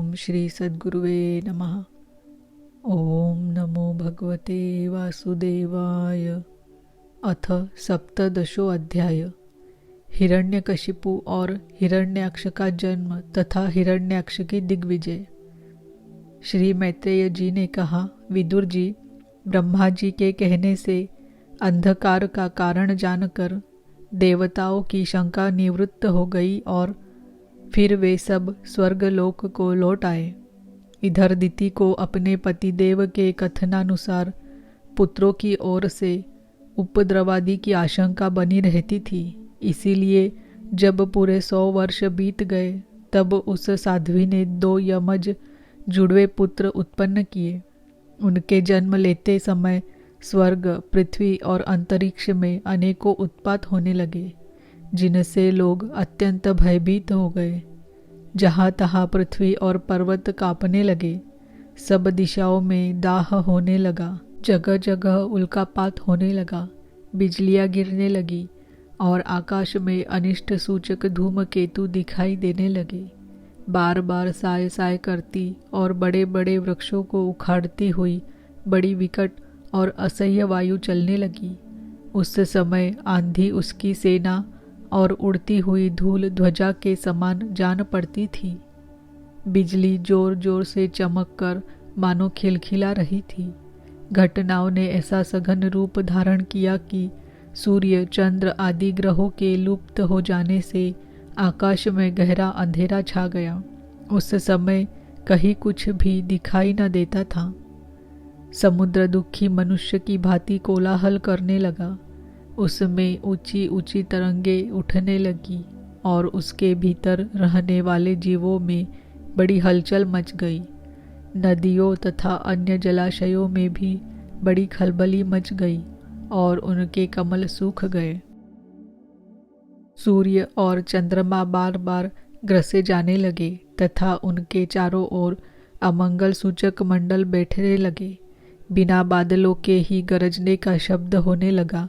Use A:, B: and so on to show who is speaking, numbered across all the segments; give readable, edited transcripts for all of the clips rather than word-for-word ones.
A: ओम श्री सद्गुरुवे नमः। ओम नमो भगवते वासुदेवाय। अथ सप्तदशो अध्याय। हिरण्यकशिपु और हिरण्याक्ष का जन्म तथा हिरण्याक्ष की दिग्विजय। श्री मैत्रेय जी ने कहा, विदुर जी, ब्रह्मा जी के कहने से अंधकार का कारण जानकर देवताओं की शंका निवृत्त हो गई और फिर वे सब स्वर्गलोक को लौट आए। इधर दिति को अपने पतिदेव के कथनानुसार पुत्रों की ओर से उपद्रवादि की आशंका बनी रहती थी। इसीलिए जब पूरे 100 वर्ष बीत गए तब उस साध्वी ने 2 यमज जुड़वे पुत्र उत्पन्न किए। उनके जन्म लेते समय स्वर्ग, पृथ्वी और अंतरिक्ष में अनेकों उत्पात होने लगे, जिनसे लोग अत्यंत भयभीत हो गए। जहाँ तहाँ पृथ्वी और पर्वत कांपने लगे, सब दिशाओं में दाह होने लगा, जगह जगह उल्कापात होने लगा, बिजलियाँ गिरने लगी और आकाश में अनिष्ट सूचक धूमकेतु दिखाई देने लगे। बार बार साय साय करती और बड़े बड़े वृक्षों को उखाड़ती हुई बड़ी विकट और असह्य वायु चलने लगी। उस समय आंधी उसकी सेना और उड़ती हुई धूल ध्वजा के समान जान पड़ती थी। बिजली जोर जोर से चमक कर मानो खिलखिला रही थी। घटनाओं ने ऐसा सघन रूप धारण किया कि सूर्य, चंद्र आदि ग्रहों के लुप्त हो जाने से आकाश में गहरा अंधेरा छा गया। उस समय कहीं कुछ भी दिखाई न देता था। समुद्र दुखी मनुष्य की भांति कोलाहल करने लगा। उसमें ऊंची ऊंची तरंगें उठने लगी और उसके भीतर रहने वाले जीवों में बड़ी हलचल मच गई। नदियों तथा अन्य जलाशयों में भी बड़ी खलबली मच गई और उनके कमल सूख गए। सूर्य और चंद्रमा बार बार ग्रसे जाने लगे तथा उनके चारों ओर अमंगल सूचक मंडल बैठने लगे। बिना बादलों के ही गरजने का शब्द होने लगा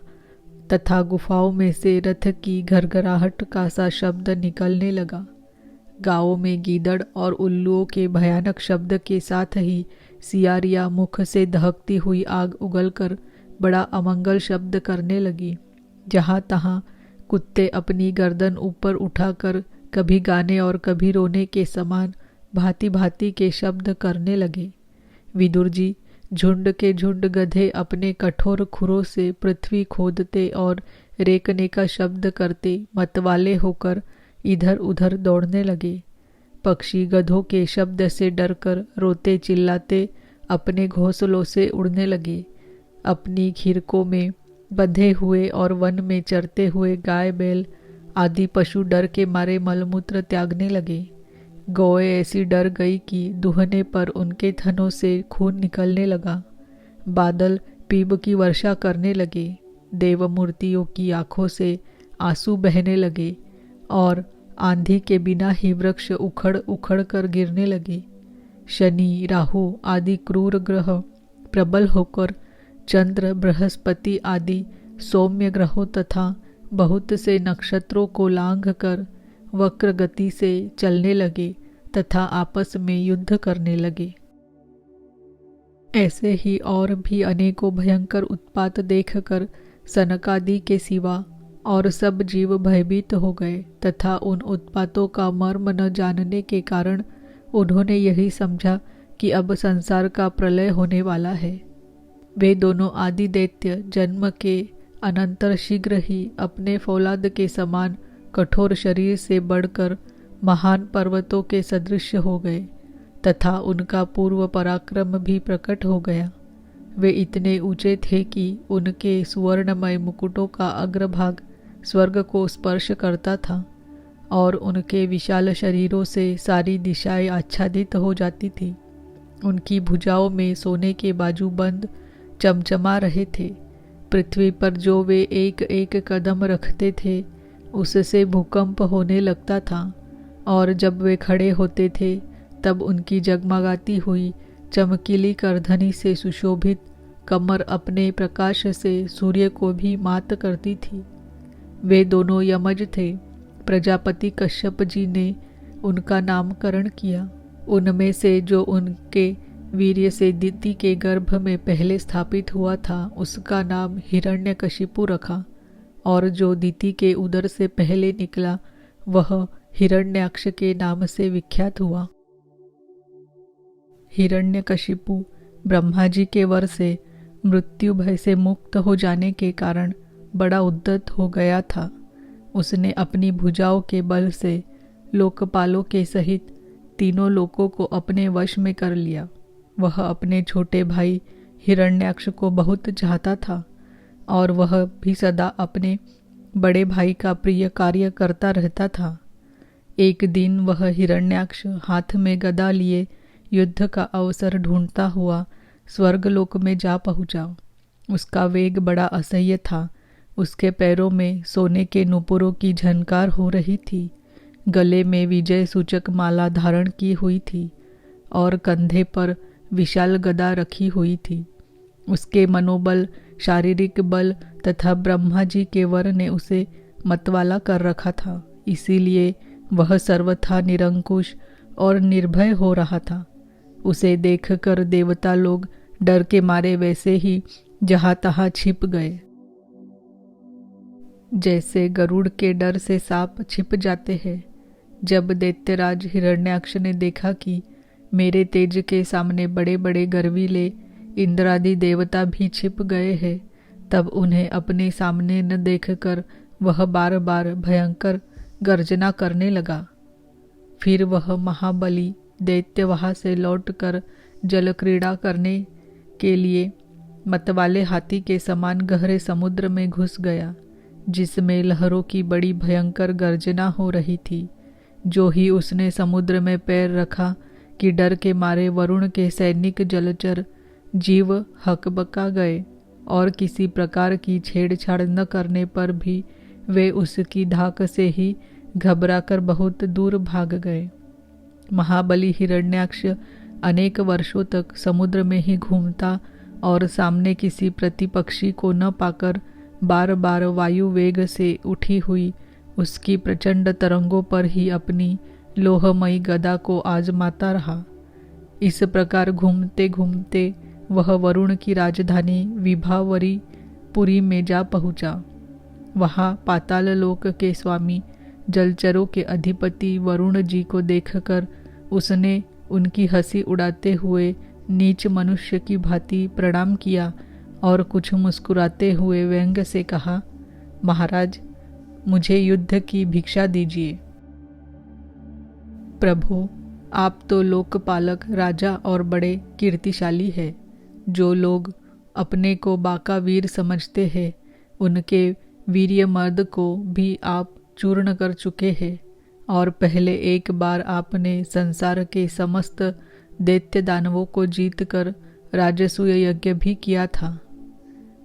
A: तथा गुफाओं में से रथ की घरघराहट का सा शब्द निकलने लगा। गाँवों में गीदड़ और उल्लुओं के भयानक शब्द के साथ ही सियारियाँ मुख से दहकती हुई आग उगलकर बड़ा अमंगल शब्द करने लगी। जहाँ तहाँ कुत्ते अपनी गर्दन ऊपर उठाकर कभी गाने और कभी रोने के समान भांति भांति के शब्द करने लगे। विदुर जी, झुंड के झुंड गधे अपने कठोर खुरों से पृथ्वी खोदते और रेकने का शब्द करते मतवाले होकर इधर उधर दौड़ने लगे। पक्षी गधों के शब्द से डरकर रोते चिल्लाते अपने घोंसलों से उड़ने लगे। अपनी खीरकों में बंधे हुए और वन में चरते हुए गाय बैल आदि पशु डर के मारे मलमूत्र त्यागने लगे। गौएं ऐसी डर गई कि दुहने पर उनके थनों से खून निकलने लगा। बादल पीब की वर्षा करने लगे। देव मूर्तियों की आंखों से आंसू बहने लगे और आंधी के बिना ही वृक्ष उखड़ उखड़ कर गिरने लगे। शनि, राहु आदि क्रूर ग्रह प्रबल होकर चंद्र, बृहस्पति आदि सौम्य ग्रहों तथा बहुत से नक्षत्रों को लांघ कर वक्र गति से चलने लगे तथा आपस में युद्ध करने लगे। ऐसे ही और भी अनेकों भयंकर उत्पात देखकर सनकादि के सिवा और सब जीव भयभीत हो गए तथा उन उत्पातों का मर्म न जानने के कारण उन्होंने यही समझा कि अब संसार का प्रलय होने वाला है। वे दोनों आदि दैत्य जन्म के अनंतर शीघ्र ही अपने फौलाद के समान कठोर शरीर से बढ़कर महान पर्वतों के सदृश हो गए तथा उनका पूर्व पराक्रम भी प्रकट हो गया। वे इतने ऊंचे थे कि उनके सुवर्णमय मुकुटों का अग्रभाग स्वर्ग को स्पर्श करता था और उनके विशाल शरीरों से सारी दिशाएं आच्छादित हो जाती थी। उनकी भुजाओं में सोने के बाजूबंद चमचमा रहे थे। पृथ्वी पर जो वे एक एक कदम रखते थे उससे भूकंप होने लगता था और जब वे खड़े होते थे तब उनकी जगमगाती हुई चमकीली करधनी से सुशोभित कमर अपने प्रकाश से सूर्य को भी मात करती थी। वे दोनों यमज थे। प्रजापति कश्यप जी ने उनका नामकरण किया। उनमें से जो उनके वीर्य से दिति के गर्भ में पहले स्थापित हुआ था उसका नाम हिरण्यकशिपु रखा, और जो दिति के उदर से पहले निकला वह हिरण्याक्ष के नाम से विख्यात हुआ। हिरण्यकशिपु ब्रह्मा जी के वर से मृत्यु भय से मुक्त हो जाने के कारण बड़ा उद्यत हो गया था। उसने अपनी भुजाओं के बल से लोकपालों के सहित तीनों लोकों को अपने वश में कर लिया। वह अपने छोटे भाई हिरण्याक्ष को बहुत चाहता था और वह भी सदा अपने बड़े भाई का प्रिय कार्य करता रहता था। एक दिन वह हिरण्याक्ष हाथ में गदा लिए युद्ध का अवसर ढूंढता हुआ स्वर्गलोक में जा पहुंचा। उसका वेग बड़ा असह्य था। उसके पैरों में सोने के नुपुरों की झनकार हो रही थी, गले में विजय सूचक माला धारण की हुई थी और कंधे पर विशाल गदा रखी हुई थी। उसके मनोबल, शारीरिक बल तथा ब्रह्मा जी के वर ने उसे मतवाला कर रखा था, इसीलिए वह सर्वथा निरंकुश और निर्भय हो रहा था। उसे देखकर देवता लोग डर के मारे वैसे ही जहाँ तहाँ छिप गए, जैसे गरुड़ के डर से सांप छिप जाते हैं। जब दैत्यराज हिरण्याक्ष ने देखा कि मेरे तेज के सामने बड़े बड़े गर्वीले इंद्रादि देवता भी छिप गए हैं, तब उन्हें अपने सामने न देखकर वह बार बार भयंकर गर्जना करने लगा। फिर वह महाबली दैत्य वहाँ से लौटकर जल क्रीड़ा करने के लिए मतवाले हाथी के समान गहरे समुद्र में घुस गया, जिसमें लहरों की बड़ी भयंकर गर्जना हो रही थी। जो ही उसने समुद्र में पैर रखा कि डर के मारे वरुण के सैनिक जलचर जीव हकबका गए और किसी प्रकार की छेड़छाड़ न करने पर भी वे उसकी धाक से ही घबराकर बहुत दूर भाग गए। महाबली हिरण्याक्ष अनेक वर्षों तक समुद्र में ही घूमता और सामने किसी प्रतिपक्षी को न पाकर बार बार वायु वेग से उठी हुई उसकी प्रचंड तरंगों पर ही अपनी लोहमयी गदा को आजमाता रहा। इस प्रकार घूमते घूमते वह वरुण की राजधानी विभावरी पुरी में जा पहुंचा। वहाँ पाताल लोक के स्वामी जलचरों के अधिपति वरुण जी को देखकर उसने उनकी हंसी उड़ाते हुए नीच मनुष्य की भांति प्रणाम किया और कुछ मुस्कुराते हुए व्यंग से कहा, महाराज, मुझे युद्ध की भिक्षा दीजिए। प्रभु, आप तो लोकपालक राजा और बड़े कीर्तिशाली हैं। जो लोग अपने को बाका वीर समझते हैं उनके वीर्य मर्द को भी आप चूर्ण कर चुके हैं, और पहले एक बार आपने संसार के समस्त दैत्य दानवों को जीतकर राजसूय यज्ञ भी किया था।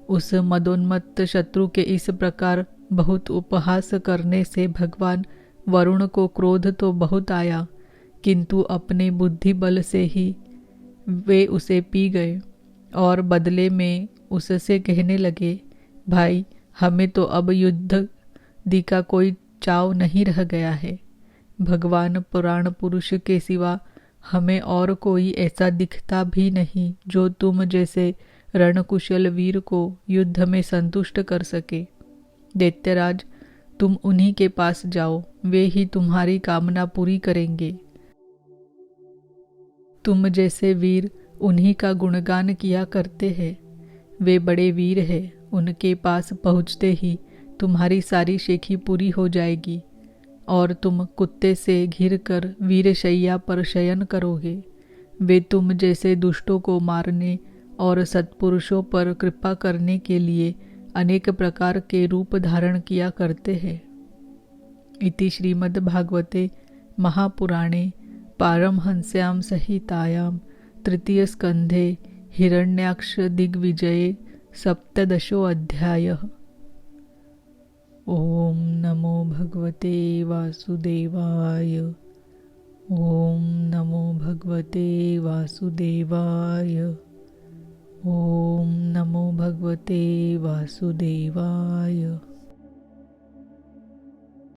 A: उस मदोन्मत्त शत्रु के इस प्रकार बहुत उपहास करने से भगवान वरुण को क्रोध तो बहुत आया, किंतु अपने बुद्धि बल से ही वे उसे पी गए और बदले में उससे कहने लगे, भाई, हमें तो अब युद्ध दी का कोई चाव नहीं रह गया है। भगवान पुराण पुरुष के सिवा हमें और कोई ऐसा दिखता भी नहीं जो तुम जैसे रणकुशल वीर को युद्ध में संतुष्ट कर सके। दैत्यराज, तुम उन्हीं के पास जाओ, वे ही तुम्हारी कामना पूरी करेंगे। तुम जैसे वीर उन्हीं का गुणगान किया करते हैं। वे बड़े वीर हैं, उनके पास पहुँचते ही तुम्हारी सारी शेखी पूरी हो जाएगी और तुम कुत्ते से घिरकर वीरशैया पर शयन करोगे। वे तुम जैसे दुष्टों को मारने और सत्पुरुषों पर कृपा करने के लिए अनेक प्रकार के रूप धारण किया करते हैं। इति श्रीमद्भागवते महापुराणे पारमहंस्यां संहितायां तृतीय स्कंधे हिरण्याक्ष दिग्विजये 17 अध्यायः। ओम नमो भगवते वासुदेवाय। ओम नमो भगवते वासुदेवाय। ओम नमो भगवते वासुदेवाय।